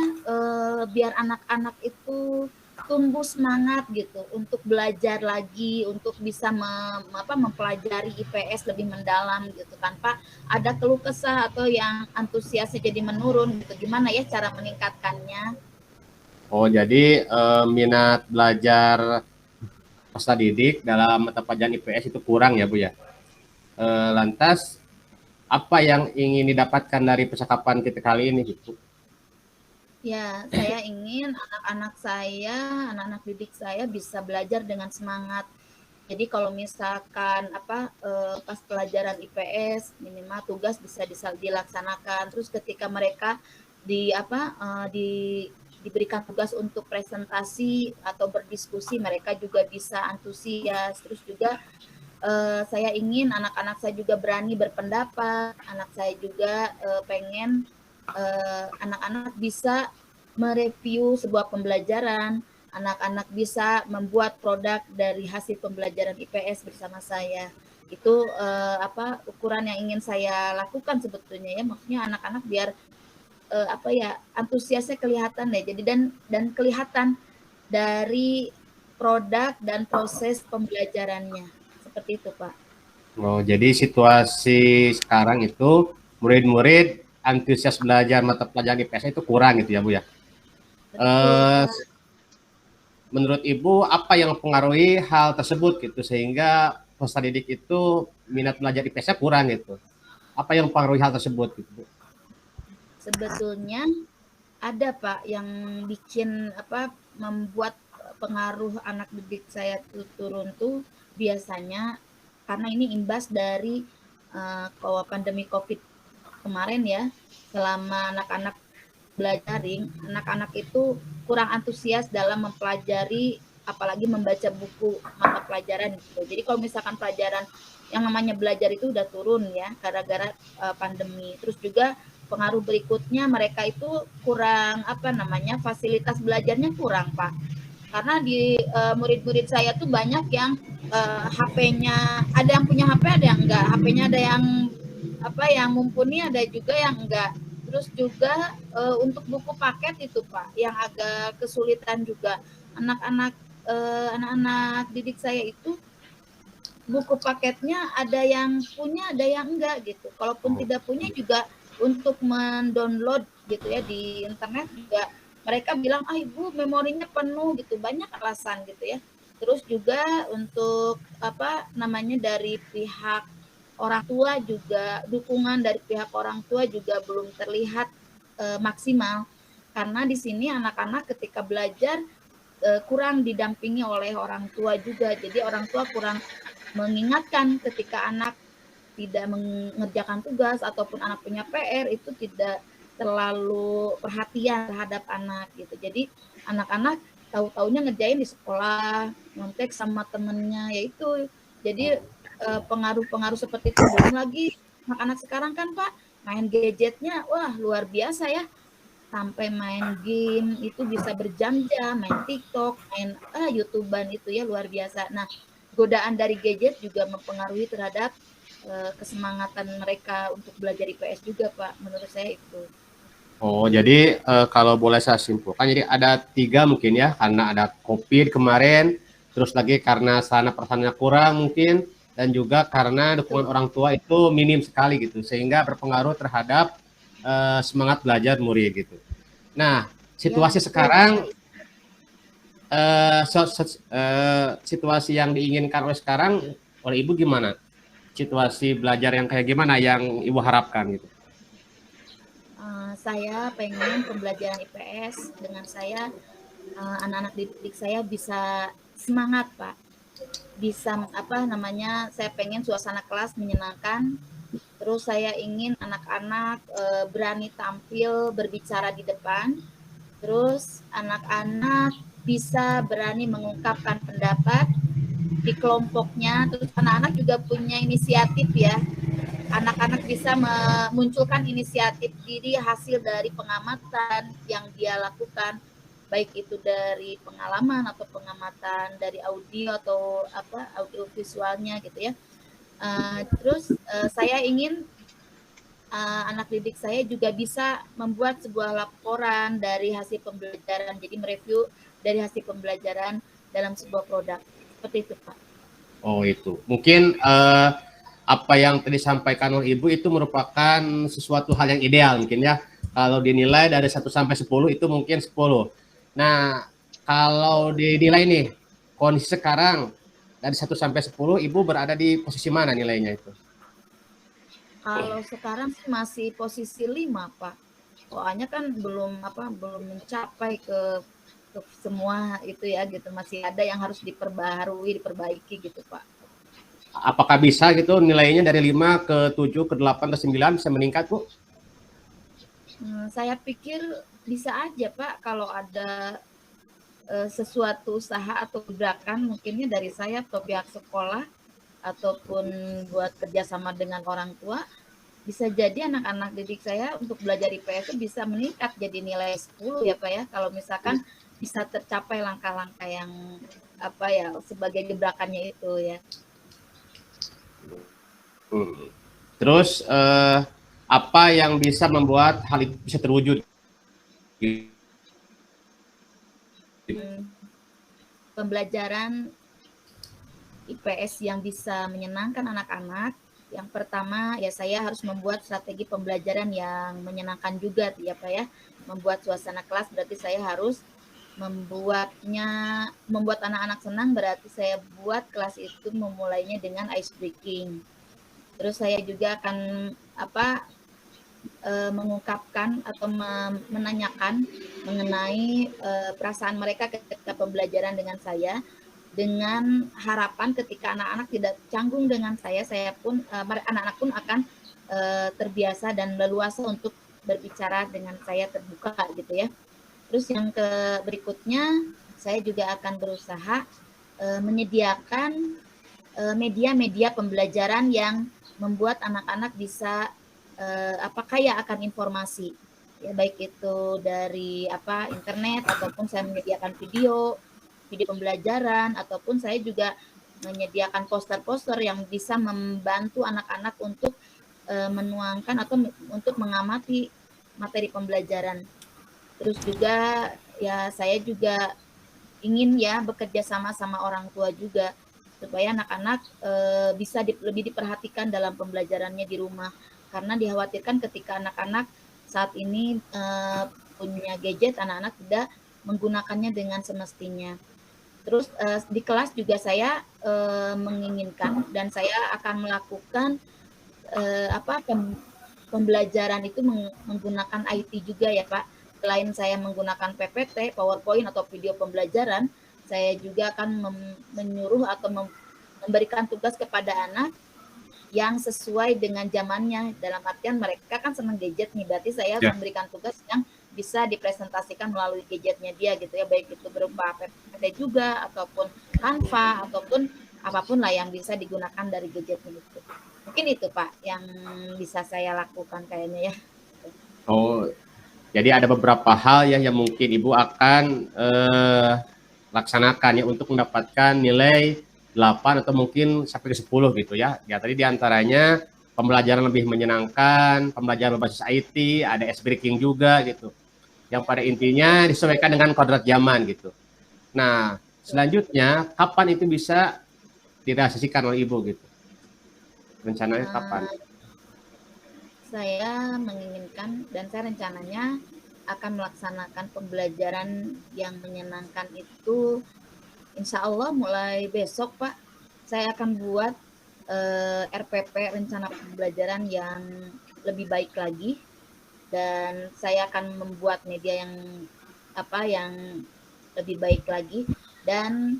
biar anak-anak itu tumbuh semangat gitu untuk belajar lagi, untuk bisa mempelajari IPS lebih mendalam gitu tanpa ada keluh kesah atau yang antusiasnya jadi menurun gitu. Gimana ya cara meningkatkannya? Oh, jadi minat belajar peserta didik dalam mata pelajaran IPS itu kurang ya, Bu ya. Lantas apa yang ingin didapatkan dari percakapan kita kali ini gitu? Ya, saya ingin anak-anak didik saya bisa belajar dengan semangat. Jadi kalau misalkan pas pelajaran IPS minimal tugas bisa dilaksanakan. Terus ketika mereka diberikan tugas untuk presentasi atau berdiskusi, mereka juga bisa antusias. Terus juga saya ingin anak-anak saya juga berani berpendapat. Anak saya juga pengen anak-anak bisa mereview sebuah pembelajaran, anak-anak bisa membuat produk dari hasil pembelajaran IPS bersama saya. Itu ukuran yang ingin saya lakukan sebetulnya ya, maksudnya anak-anak biar antusiasnya kelihatan deh. Jadi dan kelihatan dari produk dan proses pembelajarannya. Seperti itu, Pak. Oh, jadi situasi sekarang itu murid-murid antusias belajar mata pelajaran IPS itu kurang gitu ya, Bu ya. Betul, Pak. Menurut Ibu apa yang mempengaruhi hal tersebut gitu sehingga peserta didik itu minat belajar IPS-nya kurang gitu. Apa yang mempengaruhi hal tersebut gitu, Bu? Sebetulnya ada Pak yang bikin membuat pengaruh anak didik saya turun tuh biasanya karena ini imbas dari pandemi COVID kemarin ya. Selama anak-anak belajaring, anak-anak itu kurang antusias dalam mempelajari apalagi membaca buku mata pelajaran gitu. Jadi kalau misalkan pelajaran yang namanya belajar itu udah turun ya gara-gara pandemi. Terus juga pengaruh berikutnya mereka itu kurang fasilitas belajarnya kurang, Pak. Karena di murid-murid saya tuh banyak yang HP-nya ada yang punya HP, ada yang enggak. HP-nya ada yang mumpuni, ada juga yang enggak. Terus juga untuk buku paket itu Pak, yang agak kesulitan juga. Anak-anak didik saya itu buku paketnya ada yang punya, ada yang enggak gitu. Kalaupun tidak punya juga untuk mendownload gitu ya di internet juga mereka bilang ibu memorinya penuh gitu, banyak alasan gitu ya. Terus juga untuk dari pihak orang tua juga dukungan dari pihak orang tua juga belum terlihat maksimal karena di sini anak-anak ketika belajar kurang didampingi oleh orang tua juga. Jadi orang tua kurang mengingatkan ketika anak tidak mengerjakan tugas ataupun anak punya PR itu tidak terlalu perhatian terhadap anak gitu. Jadi anak-anak tahu-taunya ngerjain di sekolah, nyontek sama temennya, yaitu jadi pengaruh-pengaruh seperti itu. Belum lagi anak-anak sekarang kan Pak main gadgetnya, wah luar biasa ya. Sampai main game itu bisa berjam-jam, main TikTok, main YouTuber itu ya luar biasa. Nah, godaan dari gadget juga mempengaruhi terhadap kesemangatan mereka untuk belajar IPS juga Pak, menurut saya itu. Oh, jadi kalau boleh saya simpulkan, jadi ada 3 mungkin ya, karena ada COVID kemarin, terus lagi karena sarana prasarananya kurang mungkin, dan juga karena dukungan orang tua itu minim sekali gitu, sehingga berpengaruh terhadap semangat belajar murid gitu. Nah, situasi sekarang, situasi yang diinginkan oleh sekarang, oleh Ibu gimana? Situasi belajar yang kayak gimana yang Ibu harapkan gitu? Saya pengen pembelajaran IPS dengan saya anak-anak didik saya bisa semangat Pak, bisa saya pengen suasana kelas menyenangkan. Terus saya ingin anak-anak berani tampil berbicara di depan. Terus anak-anak bisa berani mengungkapkan pendapat di kelompoknya. Terus anak-anak juga punya inisiatif ya. Anak-anak bisa memunculkan inisiatif diri hasil dari pengamatan yang dia lakukan. baik itu dari pengalaman atau pengamatan dari audio atau audio visualnya gitu ya. Terus saya ingin anak didik saya juga bisa membuat sebuah laporan dari hasil pembelajaran, jadi mereview dari hasil pembelajaran dalam sebuah produk. Seperti itu, Pak. Oh, itu. Mungkin apa yang tadi disampaikan oleh Ibu itu merupakan sesuatu hal yang ideal mungkin ya. Kalau dinilai dari 1 sampai 10 itu mungkin 10. Nah, kalau dinilai nih, kondisi sekarang dari 1 sampai 10, Ibu berada di posisi mana nilainya itu? Kalau sekarang sih masih posisi 5, Pak. Soalnya kan belum mencapai ke semua itu ya gitu. Masih ada yang harus diperbaharui, diperbaiki gitu, Pak. Apakah bisa gitu nilainya dari 5 ke 7, ke 8, ke 9 bisa meningkat, Bu? Saya pikir bisa aja, Pak, kalau ada sesuatu usaha atau gerakan mungkinnya dari saya atau pihak sekolah ataupun buat kerjasama dengan orang tua, bisa jadi anak-anak didik saya untuk belajar IPS itu bisa meningkat jadi nilai 10 ya Pak ya, kalau misalkan bisa tercapai langkah-langkah yang sebagai gebrakannya itu ya. Terus apa yang bisa membuat hal itu bisa terwujud? Pembelajaran IPS yang bisa menyenangkan anak-anak, yang pertama ya saya harus membuat strategi pembelajaran yang menyenangkan juga ya Pak ya. Membuat suasana kelas berarti saya harus membuat anak-anak senang, berarti saya buat kelas itu memulainya dengan ice breaking. Terus saya juga akan mengungkapkan atau menanyakan mengenai perasaan mereka ketika pembelajaran dengan saya, dengan harapan ketika anak-anak tidak canggung dengan saya pun anak-anak pun akan terbiasa dan leluasa untuk berbicara dengan saya terbuka gitu ya. Terus yang berikutnya saya juga akan berusaha menyediakan media-media pembelajaran yang membuat anak-anak bisa kaya akan informasi ya, baik itu dari internet ataupun saya menyediakan video pembelajaran, ataupun saya juga menyediakan poster-poster yang bisa membantu anak-anak untuk menuangkan atau untuk mengamati materi pembelajaran. Terus juga ya saya juga ingin ya bekerja sama orang tua juga supaya anak-anak bisa lebih diperhatikan dalam pembelajarannya di rumah, karena dikhawatirkan ketika anak-anak saat ini punya gadget, anak-anak tidak menggunakannya dengan semestinya. Terus di kelas juga saya menginginkan dan saya akan melakukan pembelajaran itu menggunakan IT juga ya Pak. Selain saya menggunakan PPT, PowerPoint atau video pembelajaran, saya juga akan menyuruh atau memberikan tugas kepada anak yang sesuai dengan zamannya. Dalam artian mereka kan senang gadget nih, berarti saya memberikan tugas yang bisa dipresentasikan melalui gadgetnya dia gitu ya, baik itu berupa PPT juga ataupun Canva ataupun apapun lah yang bisa digunakan dari gadgetnya itu. Mungkin itu Pak yang bisa saya lakukan kayaknya ya. Oh, jadi ada beberapa hal ya yang mungkin Ibu akan laksanakan ya untuk mendapatkan nilai 8 atau mungkin sampai ke 10 gitu ya. Ya tadi diantaranya pembelajaran lebih menyenangkan, pembelajaran berbasis IT, ada ice breaking juga gitu. Yang pada intinya disesuaikan dengan kodrat zaman gitu. Nah, selanjutnya kapan itu bisa direalisasikan oleh Ibu gitu? Rencananya kapan? Saya menginginkan dan saya rencananya akan melaksanakan pembelajaran yang menyenangkan itu insya Allah mulai besok Pak. Saya akan buat RPP, rencana pembelajaran yang lebih baik lagi, dan saya akan membuat media yang lebih baik lagi, dan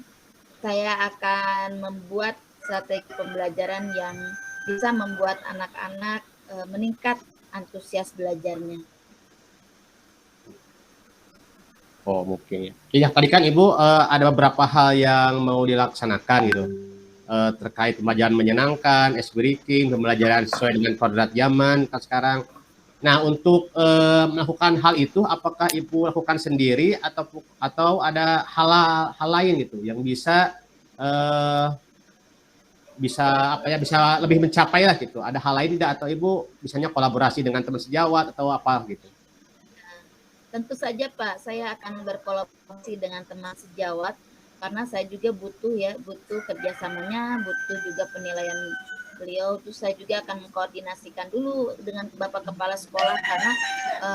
saya akan membuat strategi pembelajaran yang bisa membuat anak-anak meningkat antusias belajarnya. Oh mungkin ya. Ya tadi kan Ibu ada beberapa hal yang mau dilaksanakan gitu. Terkait pembelajaran menyenangkan, ice breaking, pembelajaran sesuai dengan kodrat zaman kan sekarang. Nah, untuk melakukan hal itu, apakah Ibu lakukan sendiri atau ada hal lain gitu yang bisa eh, bisa lebih mencapai lah gitu. Ada hal lain tidak, atau Ibu misalnya kolaborasi dengan teman sejawat atau apa gitu? Tentu saja Pak, saya akan berkolaborasi dengan teman sejawat karena saya juga butuh kerjasamanya, butuh juga penilaian beliau. Terus saya juga akan mengkoordinasikan dulu dengan Bapak Kepala Sekolah karena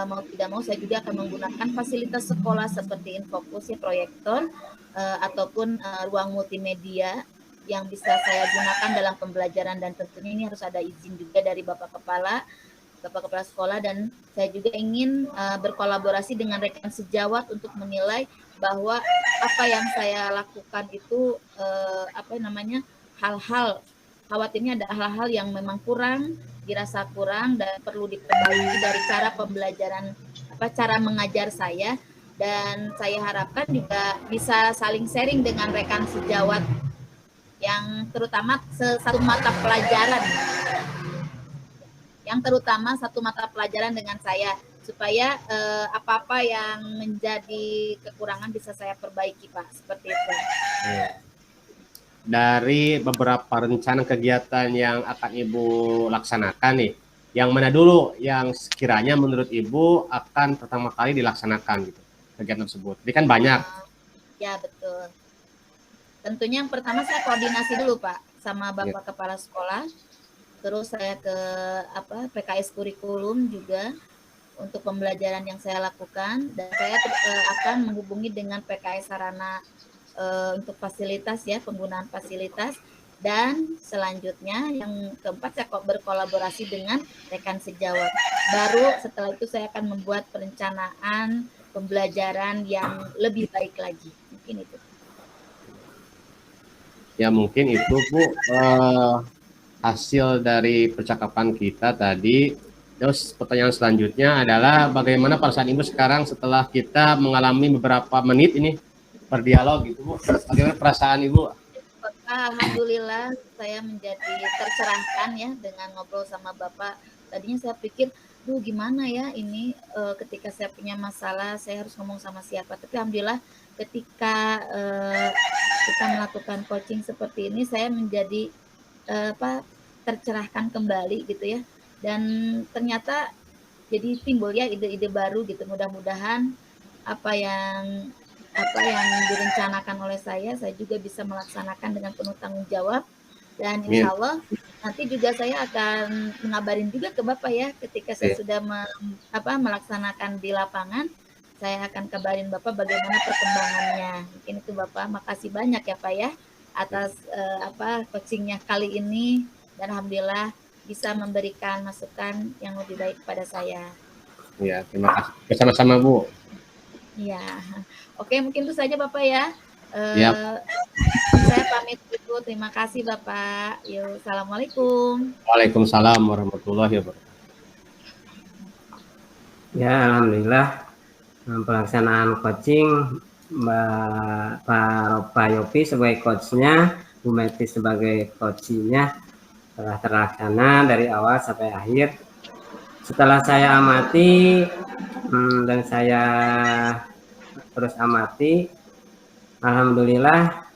mau tidak mau saya juga akan menggunakan fasilitas sekolah seperti Infocus ya, proyektor ataupun ruang multimedia yang bisa saya gunakan dalam pembelajaran, dan tentunya ini harus ada izin juga dari Bapak Kepala Sekolah, dan saya juga ingin berkolaborasi dengan rekan sejawat untuk menilai bahwa apa yang saya lakukan itu hal-hal khawatirnya ada hal-hal yang memang dirasa kurang dan perlu diperbaiki dari cara pembelajaran, cara mengajar saya, dan saya harapkan juga bisa saling sharing dengan rekan sejawat yang terutama satu mata pelajaran dengan saya, supaya apa-apa yang menjadi kekurangan bisa saya perbaiki Pak, seperti itu. Dari beberapa rencana kegiatan yang akan Ibu laksanakan nih, yang mana dulu yang sekiranya menurut Ibu akan pertama kali dilaksanakan gitu kegiatan tersebut? Ini kan banyak. Ya betul. Tentunya yang pertama saya koordinasi dulu Pak sama Bapak Kepala Sekolah, terus saya ke PKS kurikulum juga untuk pembelajaran yang saya lakukan, dan saya akan menghubungi dengan PKS sarana untuk fasilitas ya, penggunaan fasilitas, dan selanjutnya yang keempat saya berkolaborasi dengan rekan sejawat. Baru setelah itu saya akan membuat perencanaan pembelajaran yang lebih baik lagi. Mungkin itu. Ya mungkin itu Bu hasil dari percakapan kita tadi. Terus pertanyaan selanjutnya adalah bagaimana perasaan Ibu sekarang setelah kita mengalami beberapa menit ini berdialog gitu Bu? Bagaimana perasaan Ibu? Alhamdulillah saya menjadi tercerahkan ya dengan ngobrol sama Bapak. Tadinya saya pikir, gimana ya ini ketika saya punya masalah saya harus ngomong sama siapa. Tapi alhamdulillah ketika kita melakukan coaching seperti ini, saya menjadi tercerahkan kembali gitu ya, dan ternyata jadi timbul ya ide-ide baru gitu. Mudah-mudahan apa yang direncanakan oleh saya juga bisa melaksanakan dengan penuh tanggung jawab, dan insya Allah nanti juga saya akan mengabarin juga ke Bapak ya ketika saya sudah melaksanakan di lapangan. Saya akan kabarin Bapak bagaimana perkembangannya. Mungkin itu Bapak. Makasih banyak ya Pak ya atas coachingnya kali ini, dan alhamdulillah bisa memberikan masukan yang lebih baik pada saya. Ya, terima kasih. Bersama-sama Bu. Iya. Oke, mungkin itu saja Bapak ya. Saya pamit dulu. Terima kasih Bapak. Yuk, assalamualaikum. Waalaikumsalam warahmatullahi wabarakatuh. Ya, alhamdulillah pelaksanaan coaching Pak Yopi sebagai coachnya, Bu Meti sebagai coachingnya telah terlaksana dari awal sampai akhir. Setelah saya amati dan saya terus amati, alhamdulillah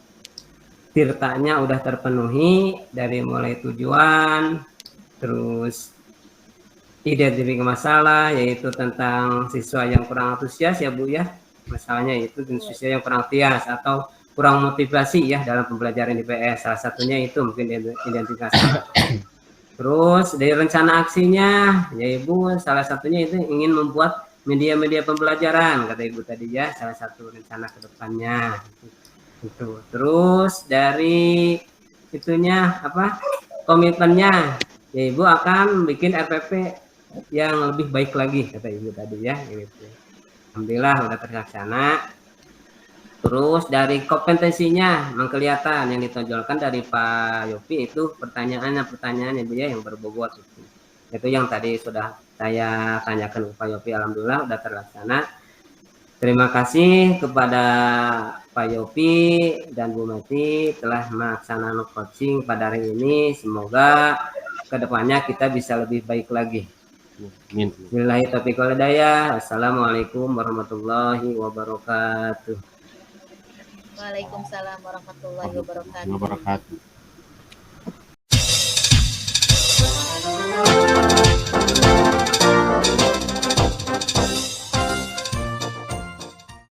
tirtanya udah terpenuhi dari mulai tujuan, terus identifikasi masalah, yaitu tentang siswa yang kurang antusias ya Bu ya, masalahnya itu siswa yang kurang antusias atau kurang motivasi ya dalam pembelajaran IPS. Salah satunya itu mungkin identifikasi. Terus dari rencana aksinya ya Ibu, salah satunya itu ingin membuat media-media pembelajaran kata Ibu tadi ya, salah satu rencana kedepannya itu. Terus dari itunya komitmennya ya Ibu akan bikin RPP yang lebih baik lagi kata Ibu tadi ya gitu. Alhamdulillah udah terlaksana. Terus dari kompetensinya memang kelihatan yang ditonjolkan dari Pak Yopi itu pertanyaan Ibu ya yang berbobot itu yang tadi sudah saya tanyakan ke Pak Yopi. Alhamdulillah udah terlaksana. Terima kasih kepada Pak Yopi dan Bu Meti telah melaksanakan coaching pada hari ini. Semoga kedepannya kita bisa lebih baik lagi. Amin. Billahi taufiq wal hidayah. Assalamualaikum warahmatullahi wabarakatuh. Waalaikumsalam warahmatullahi wabarakatuh. Wabarakatuh.